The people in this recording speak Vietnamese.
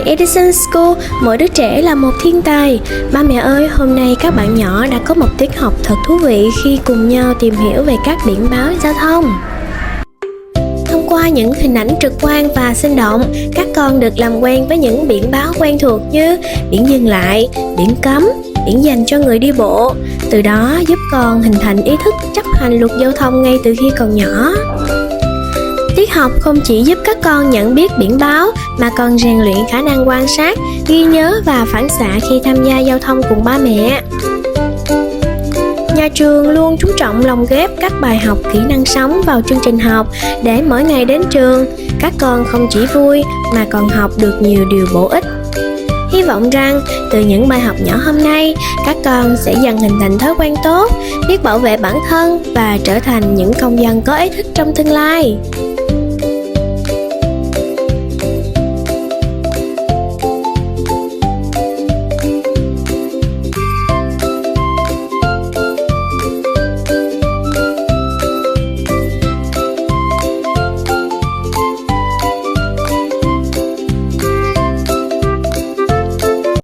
Edison School, mỗi đứa trẻ là một thiên tài. Ba mẹ ơi, hôm nay các bạn nhỏ đã có một tiết học thật thú vị khi cùng nhau tìm hiểu về các biển báo giao thông. Thông qua những hình ảnh trực quan và sinh động, các con được làm quen với những biển báo quen thuộc như biển dừng lại, biển cấm, biển dành cho người đi bộ. Từ đó giúp con hình thành ý thức chấp hành luật giao thông ngay từ khi còn nhỏ. Tiết học không chỉ giúp các con nhận biết biển báo mà còn rèn luyện khả năng quan sát, ghi nhớ và phản xạ khi tham gia giao thông cùng ba mẹ. Nhà trường luôn chú trọng lồng ghép các bài học kỹ năng sống vào chương trình học để mỗi ngày đến trường, các con không chỉ vui mà còn học được nhiều điều bổ ích. Hy vọng rằng từ những bài học nhỏ hôm nay, các con sẽ dần hình thành thói quen tốt, biết bảo vệ bản thân và trở thành những công dân có ý thức trong tương lai.